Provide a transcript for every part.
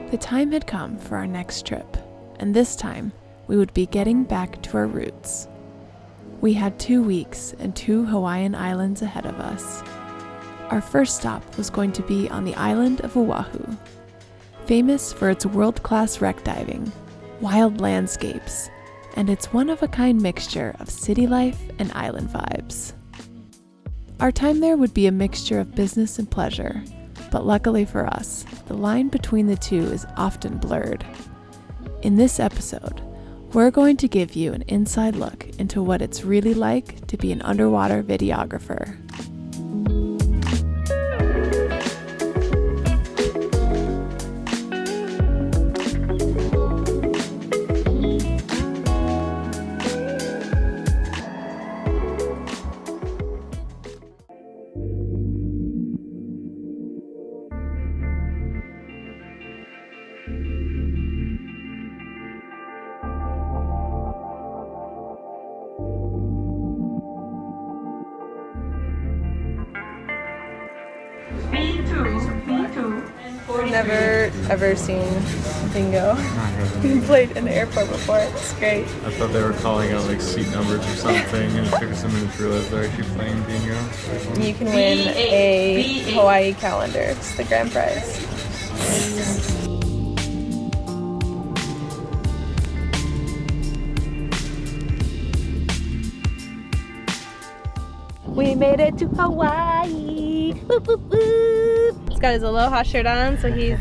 The time had come for our next trip, and this time we would be getting back to our roots. We had 2 weeks and 2 Hawaiian islands ahead of us. Our first stop was going to be on the island of Oahu, famous for its world-class wreck diving, wild landscapes, and its one-of-a-kind mixture of city life and island vibes. Our time there would be a mixture of business and pleasure, but luckily for us, the line between the two is often blurred. In this episode, we're going to give you an inside look into what it's really like to be an underwater videographer. Never ever seen bingo. We played in the airport before. It's great. I thought they were calling out like seat numbers or something, and it took us a minute to realize they're actually playing bingo. You can win a Hawaii calendar. It's the grand prize. We made it to Hawaii. Boop, boop, boop. He's got his aloha shirt on, so he's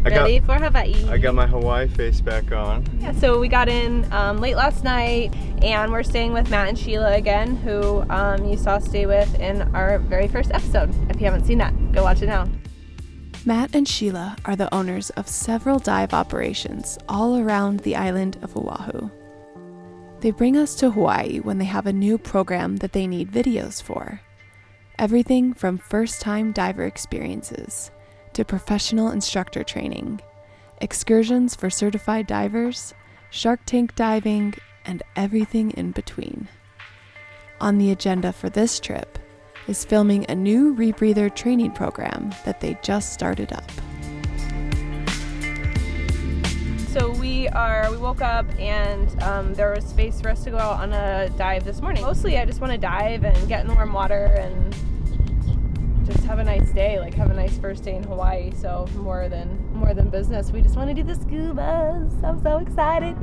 ready for Hawaii. I got my Hawaii face back on. Yeah, so we got in late last night, and we're staying with Matt and Sheila again, who you saw stay with in our very first episode. If you haven't seen that, go watch it now. Matt and Sheila are the owners of several dive operations all around the island of Oahu. They bring us to Hawaii when they have a new program that they need videos for. Everything from first-time diver experiences to professional instructor training, excursions for certified divers, Shark Tank diving, and everything in between. On the agenda for this trip is filming a new rebreather training program that they just started up. So we woke up and there was space for us to go out on a dive this morning. Mostly I just want to dive and get in the warm water and just have a nice day, like have a nice first day in Hawaii. So more than business, we just want to do the scubas. I'm so excited.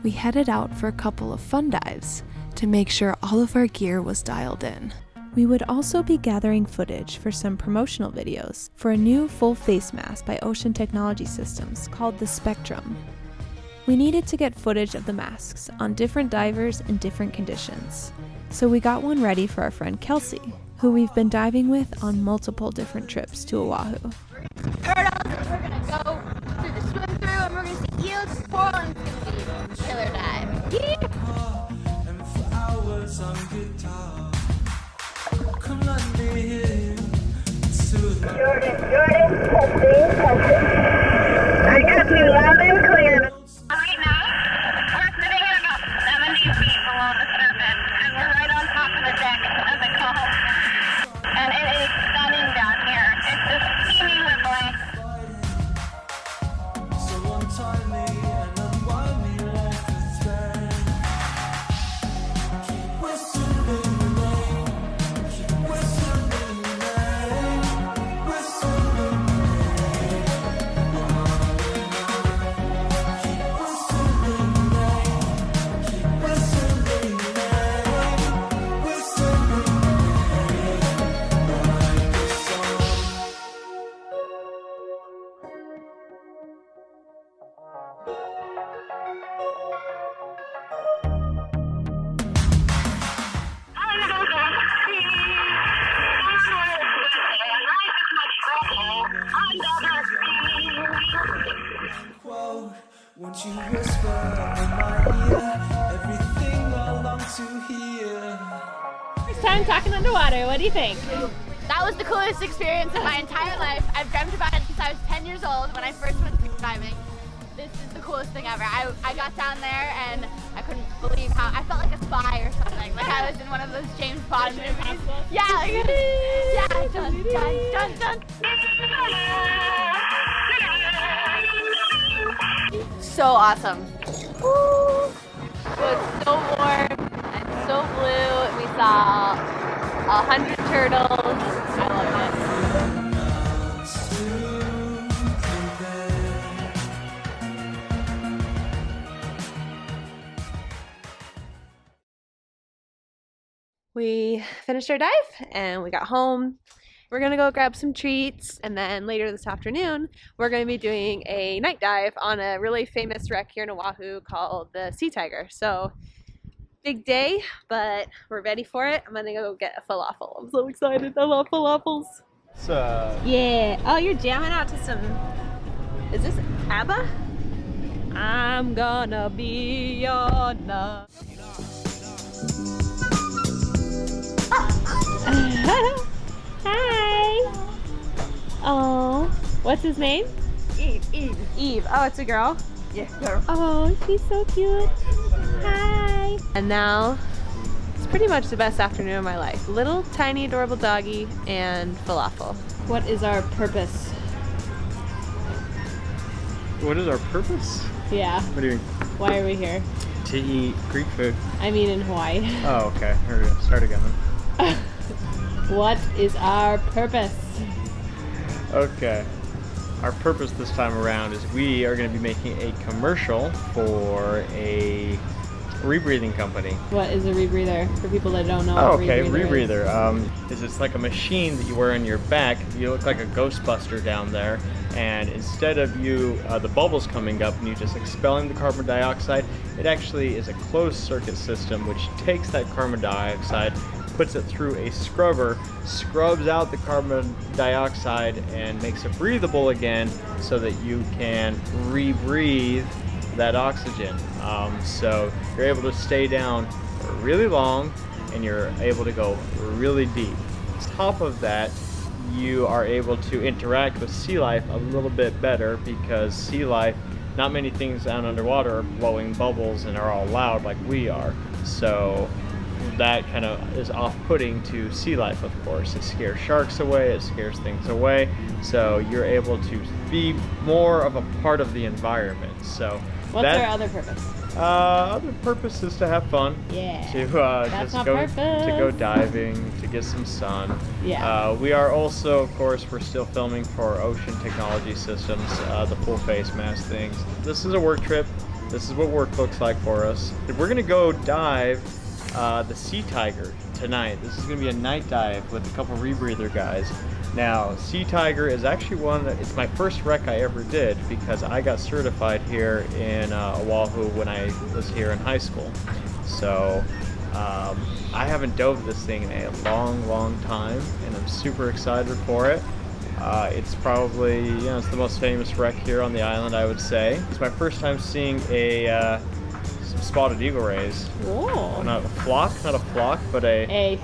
We headed out for a couple of fun dives to make sure all of our gear was dialed in. We would also be gathering footage for some promotional videos for a new full face mask by Ocean Technology Systems called the Spectrum. We needed to get footage of the masks on different divers in different conditions, so we got one ready for our friend Kelsey, who we've been diving with on multiple different trips to Oahu. Turtles, we're gonna go through the swim through, and we're gonna see eels, coral, and it's gonna be a killer dive. Yeah. Jordan, testing. I got you loud and clear. Right now, we're sitting at about 70 feet below the surface, and we're right on top of the deck of the cove. And it is stunning down here. It's just teeming with life. So untie me and unwind me like a thread. Keep whistling your name. Keep whistling your name. Whistling your name. Keep whistling your name. Keep whistling your name. Whistling your name. Like a song. Won't you whisper in my ear everything I long to hear? First time talking underwater, what do you think? That was the coolest experience of my entire life. I've dreamt about it since I was 10 years old when I first went scuba diving. This is the coolest thing ever. I got down there and I couldn't believe how, I felt like a spy or something. Like I was in one of those James Bond movies. Yeah, like, yeah, dun, dun, dun, dun. so awesome. Woo! It was so warm and so blue. We saw 100 turtles. I love it. We finished our dive and we got home. We're gonna go grab some treats, and then later this afternoon we're gonna be doing a night dive on a really famous wreck here in Oahu called the Sea Tiger. So big day, but we're ready for it. I'm gonna go get a falafel. I'm so excited. I love falafels. Yeah. Oh, you're jamming out to some. Is this ABBA? I'm gonna be your love. Hi. Oh, what's his name? Eve. Eve. Oh, it's a girl? Yeah, girl. Oh, she's so cute. Hi. And now, it's pretty much the best afternoon of my life. Little tiny adorable doggy and falafel. What is our purpose? What is our purpose? Yeah. What do you mean? Why are we here? To eat Greek food. I mean in Hawaii. Oh, okay. Here we go. Start again then. What is our purpose? Okay. Our purpose this time around is we are going to be making a commercial for a rebreathing company. What is a rebreather for people that don't know? Oh, what okay. rebreather Is it's like a machine that you wear on your back. You look like a Ghostbuster down there, and instead of the bubbles coming up and you just expelling the carbon dioxide, it actually is a closed circuit system which takes that carbon dioxide, puts it through a scrubber, scrubs out the carbon dioxide, and makes it breathable again so that you can rebreathe that oxygen. So you're able to stay down for really long and you're able to go really deep. On top of that, you are able to interact with sea life a little bit better, because sea life, not many things down underwater are blowing bubbles and are all loud like we are. So that kind of is off-putting to sea life, of course. It scares sharks away, it scares things away, so you're able to be more of a part of the environment. So What's our other purpose? Other purpose is to have fun. Yeah. To That's just my go purpose. to go diving, to get some sun. Yeah. We are also, of course, we're still filming for Ocean Technology Systems, the full face mask things. This is a work trip. This is what work looks like for us. We're gonna go dive the Sea Tiger tonight. This is gonna be a night dive with a couple rebreather guys. Now, Sea Tiger is actually it's my first wreck I ever did, because I got certified here in Oahu when I was here in high school. So I haven't dove this thing in a long time, and I'm super excited for it. It's probably, it's the most famous wreck here on the island, I would say. It's my first time seeing some spotted eagle rays. Whoa. Not a flock, but a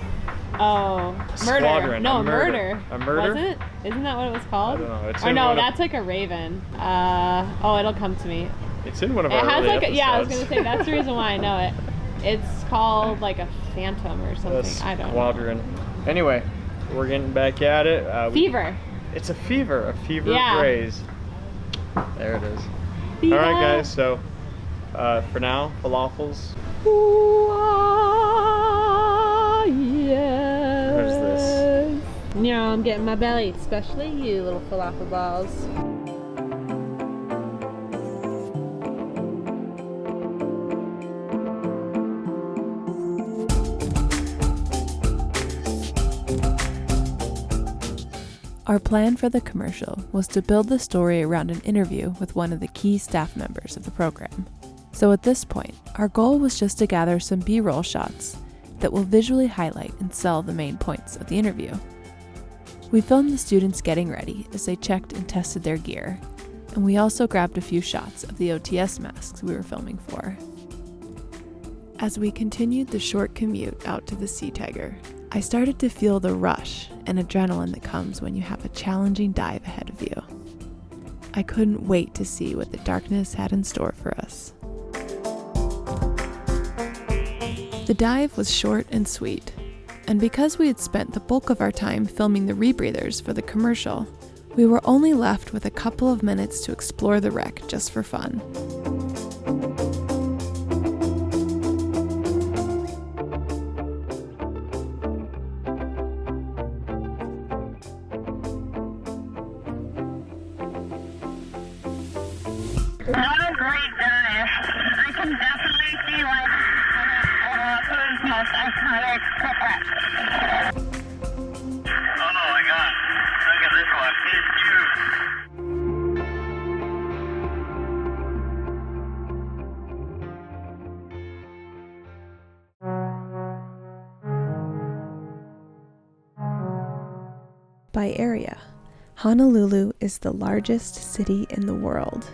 murder. Squadron. No, A murder. murder. A murder? Was it? Isn't that what it was called? I don't know. It's Or in no, one of- that's like a raven. It'll come to me. It's in one of It our has early like episodes. I was gonna say that's the reason why I know it. It's called like a phantom or something. I don't know. Squadron. Anyway, we're getting back at it. Fever. It's a fever Yeah. rays. There it is. Fever. All right, guys. So for now, falafels. Ooh, yes. What is this? Yeah, I'm getting my belly, especially you little falafel balls. Our plan for the commercial was to build the story around an interview with one of the key staff members of the program. So at this point, our goal was just to gather some B-roll shots that will visually highlight and sell the main points of the interview. We filmed the students getting ready as they checked and tested their gear, and we also grabbed a few shots of the OTS masks we were filming for. As we continued the short commute out to the Sea Tiger, I started to feel the rush and adrenaline that comes when you have a challenging dive ahead of you. I couldn't wait to see what the darkness had in store for us. The dive was short and sweet, and because we had spent the bulk of our time filming the rebreathers for the commercial, we were only left with a couple of minutes to explore the wreck just for fun. by area, Honolulu is the largest city in the world.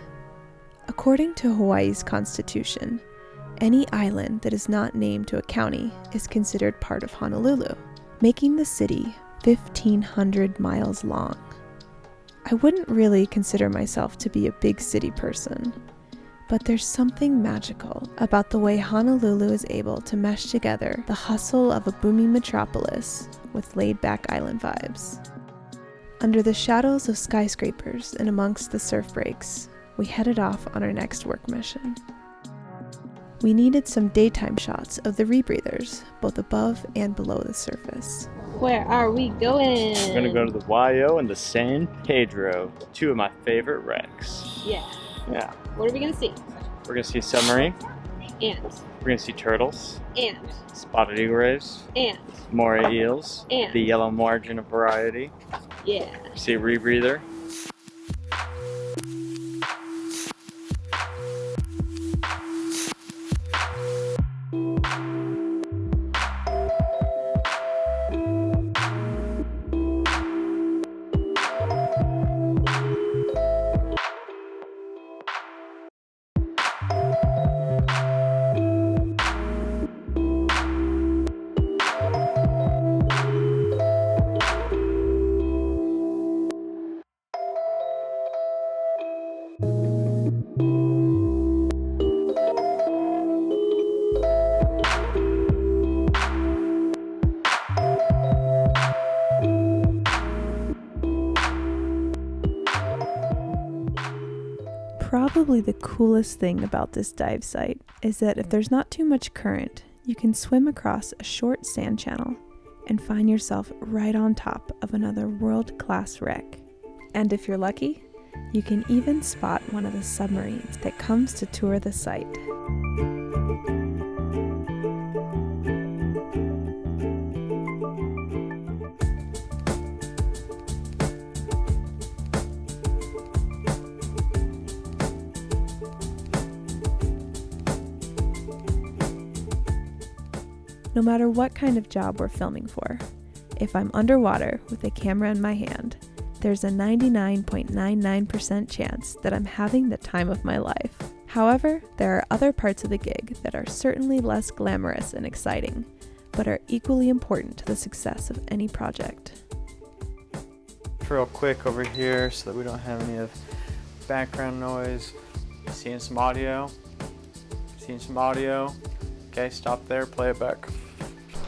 According to Hawaii's constitution, any island that is not named to a county is considered part of Honolulu, making the city 1,500 miles long. I wouldn't really consider myself to be a big city person, but there's something magical about the way Honolulu is able to mesh together the hustle of a booming metropolis with laid-back island vibes. Under the shadows of skyscrapers and amongst the surf breaks, we headed off on our next work mission. We needed some daytime shots of the rebreathers, both above and below the surface. Where are we going? We're gonna go to the YO and the San Pedro, two of my favorite wrecks. Yeah. Yeah. What are we gonna see? We're gonna see a submarine. And. We're gonna see turtles. And. Spotted eagle rays. And. Moray eels. And. The yellow margin of variety. Yeah. See a rebreather. Probably the coolest thing about this dive site is that if there's not too much current, you can swim across a short sand channel and find yourself right on top of another world-class wreck. And if you're lucky, you can even spot one of the submarines that comes to tour the site. No matter what kind of job we're filming for, if I'm underwater with a camera in my hand, there's a 99.99% chance that I'm having the time of my life. However, there are other parts of the gig that are certainly less glamorous and exciting, but are equally important to the success of any project. Real quick over here so that we don't have any of background noise. Seeing some audio? Seeing some audio? Okay, stop there, play it back.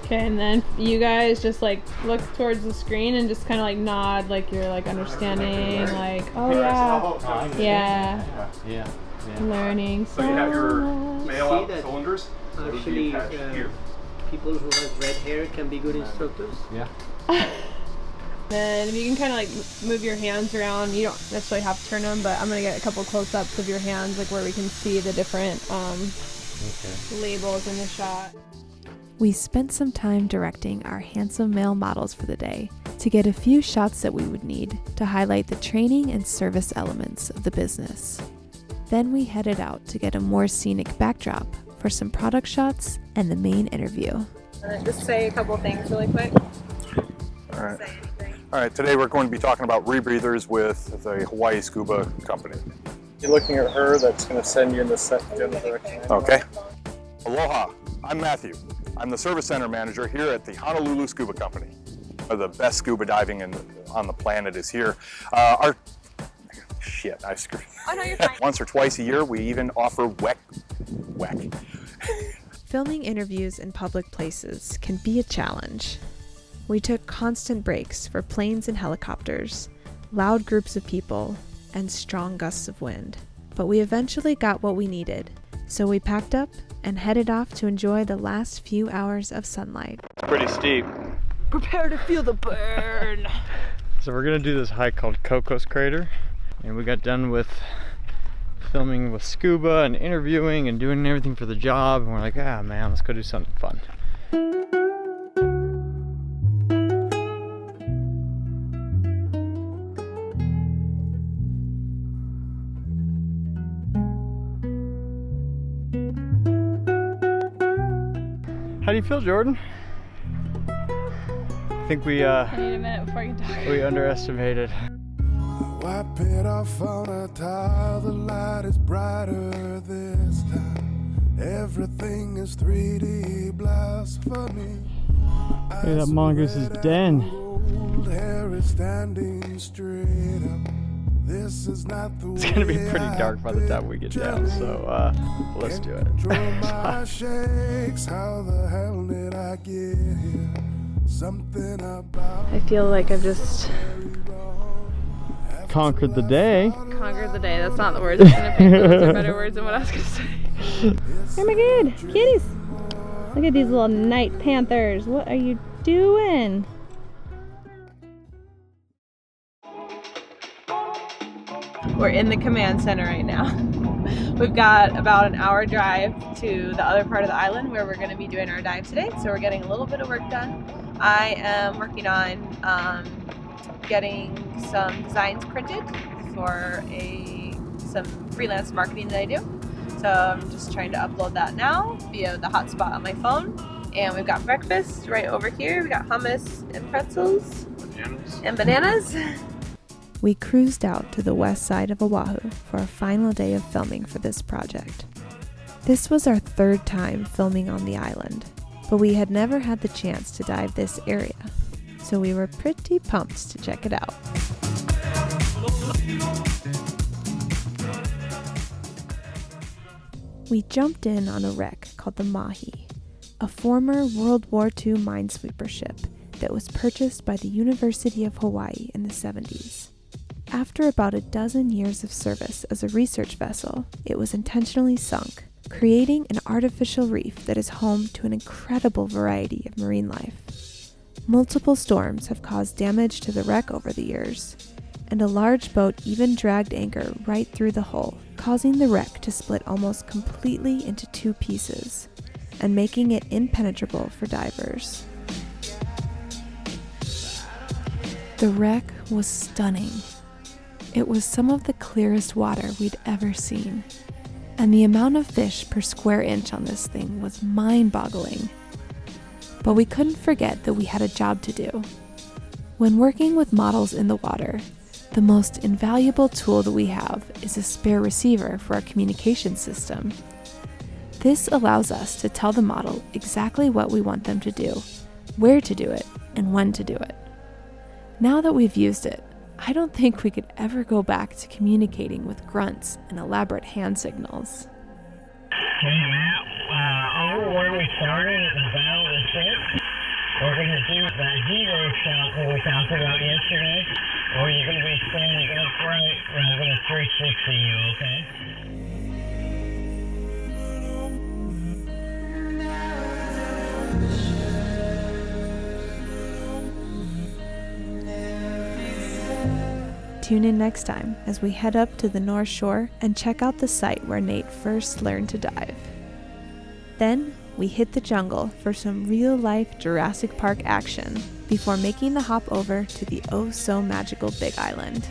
Okay, and then you guys just like look towards the screen and just kind of like nod, like you're like understanding, like, oh yeah, yeah, learning. So you have your mail out that cylinders. Actually, people who have red hair can be good instructors. Yeah. Then if you can kind of like move your hands around, you don't necessarily have to turn them, but I'm gonna get a couple close-ups of your hands, like where we can see the different labels in the shot. We spent some time directing our handsome male models for the day to get a few shots that we would need to highlight the training and service elements of the business. Then we headed out to get a more scenic backdrop for some product shots and the main interview. Just say a couple things really quick. All right. All right. Today we're going to be talking about rebreathers with the Hawaii Scuba Company. You're looking at her, that's going to send you in the general direction. Okay. Aloha. I'm Matthew. I'm the service center manager here at the Honolulu Scuba Company. The best scuba diving on the planet is here. I screwed. Oh no, you're fine. Once or twice a year, we even offer whack. Filming interviews in public places can be a challenge. We took constant breaks for planes and helicopters, loud groups of people, and strong gusts of wind. But we eventually got what we needed, so we packed up and headed off to enjoy the last few hours of sunlight. It's pretty steep. Prepare to feel the burn. So we're gonna do this hike called Cocos Crater, and we got done with filming with scuba and interviewing and doing everything for the job, and we're like, ah man, let's go do something fun. How do you feel, Jordan? think we I need a minute before you talk. we underestimated. Wipe it off on a tile, the light is brighter this time. Everything is 3D blasphemy. Look at that mongoose's den. Old hair is standing straight up. This is not the It's gonna be pretty dark by the time we get down, so let's do it. My shakes, how the hell did I get here? Something about I feel like I've just Conquered the day. conquered the day. That's not the words I was gonna pick. Those are better words than what I was gonna say. Oh my god, kitties! Look at these little night panthers. What are you doing? We're in the command center right now. We've got about an hour drive to the other part of the island where we're going to be doing our dive today. So we're getting a little bit of work done. I am working on getting some designs printed for some freelance marketing that I do. So I'm just trying to upload that now via the hotspot on my phone. And we've got breakfast right over here. We got hummus and pretzels. Bananas. We cruised out to the west side of Oahu for our final day of filming for this project. This was our third time filming on the island, but we had never had the chance to dive this area, so we were pretty pumped to check it out. We jumped in on a wreck called the Mahi, a former World War II minesweeper ship that was purchased by the University of Hawaii in the 70s. After about a dozen years of service as a research vessel, it was intentionally sunk, creating an artificial reef that is home to an incredible variety of marine life. Multiple storms have caused damage to the wreck over the years, and a large boat even dragged anchor right through the hull, causing the wreck to split almost completely into two pieces, and making it impenetrable for divers. The wreck was stunning. It was some of the clearest water we'd ever seen, and the amount of fish per square inch on this thing was mind-boggling. But we couldn't forget that we had a job to do. When working with models in the water, the most invaluable tool that we have is a spare receiver for our communication system. This allows us to tell the model exactly what we want them to do, where to do it, and when to do it. Now that we've used it, I don't think we could ever go back to communicating with grunts and elaborate hand signals. Hey Matt, are you where we started at the bow of the ship? We're going to do that hero shot that we talked about yesterday, or you're going to be standing upright rather than a 360 you, okay? Tune in next time as we head up to the North Shore and check out the site where Nate first learned to dive. Then, we hit the jungle for some real-life Jurassic Park action before making the hop over to the oh-so-magical Big Island.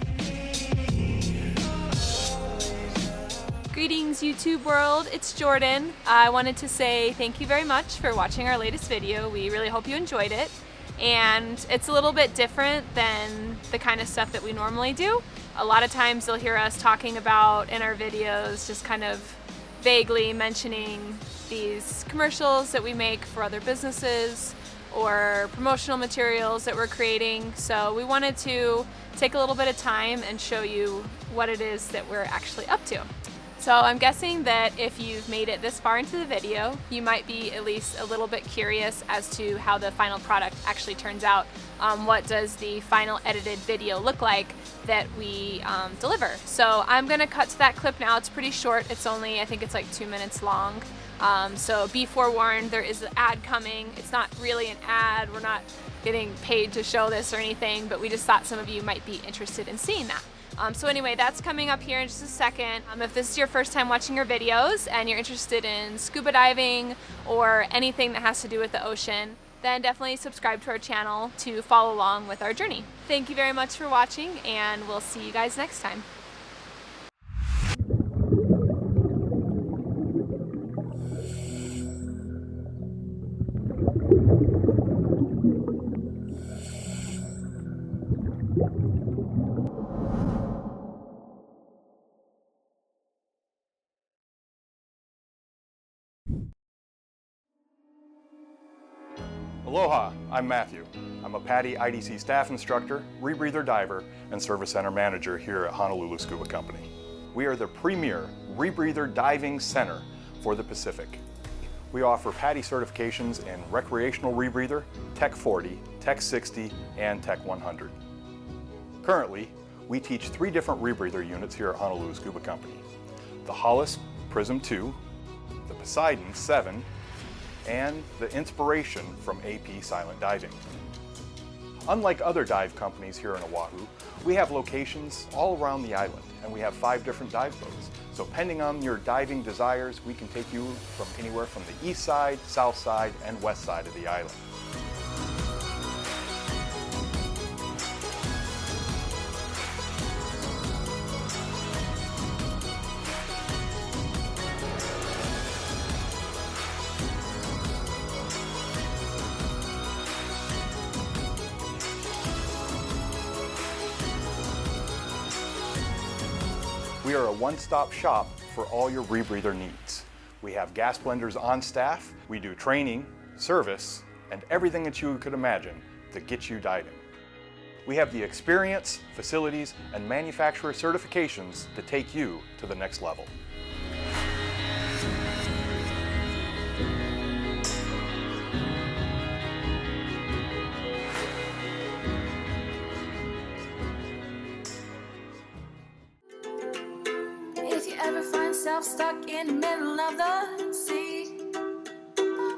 Greetings YouTube world, it's Jordan. I wanted to say thank you very much for watching our latest video. We really hope you enjoyed it. And it's a little bit different than the kind of stuff that we normally do. A lot of times you'll hear us talking about in our videos, just kind of vaguely mentioning these commercials that we make for other businesses or promotional materials that we're creating. So we wanted to take a little bit of time and show you what it is that we're actually up to. So I'm guessing that if you've made it this far into the video, you might be at least a little bit curious as to how the final product actually turns out. What does the final edited video look like that we deliver? So I'm gonna cut to that clip now. It's pretty short. It's only, I think it's like 2 minutes long. So be forewarned, there is an ad coming. It's not really an ad. We're not getting paid to show this or anything, but we just thought some of you might be interested in seeing that. So anyway, that's coming up here in just a second. If this is your first time watching our videos and you're interested in scuba diving or anything that has to do with the ocean, then definitely subscribe to our channel to follow along with our journey. Thank you very much for watching, and we'll see you guys next time. Aloha, I'm Matthew. I'm a PADI IDC staff instructor, rebreather diver, and service center manager here at Honolulu Scuba Company. We are the premier rebreather diving center for the Pacific. We offer PADI certifications in recreational rebreather, Tech 40, Tech 60, and Tech 100. Currently, we teach 3 different rebreather units here at Honolulu Scuba Company. The Hollis Prism 2, the Poseidon 7, and the Inspiration from AP Silent Diving. Unlike other dive companies here in Oahu, we have locations all around the island, and we have 5 different dive boats. So depending on your diving desires, we can take you from anywhere from the east side, south side, and west side of the island. We are a one-stop shop for all your rebreather needs. We have gas blenders on staff, we do training, service, and everything that you could imagine to get you diving. We have the experience, facilities, and manufacturer certifications to take you to the next level. If you ever find yourself stuck in the middle of the sea,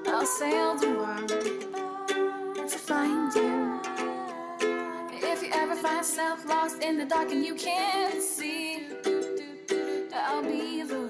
I'll sail the world to find you. If you ever find yourself lost in the dark and you can't see, I'll be the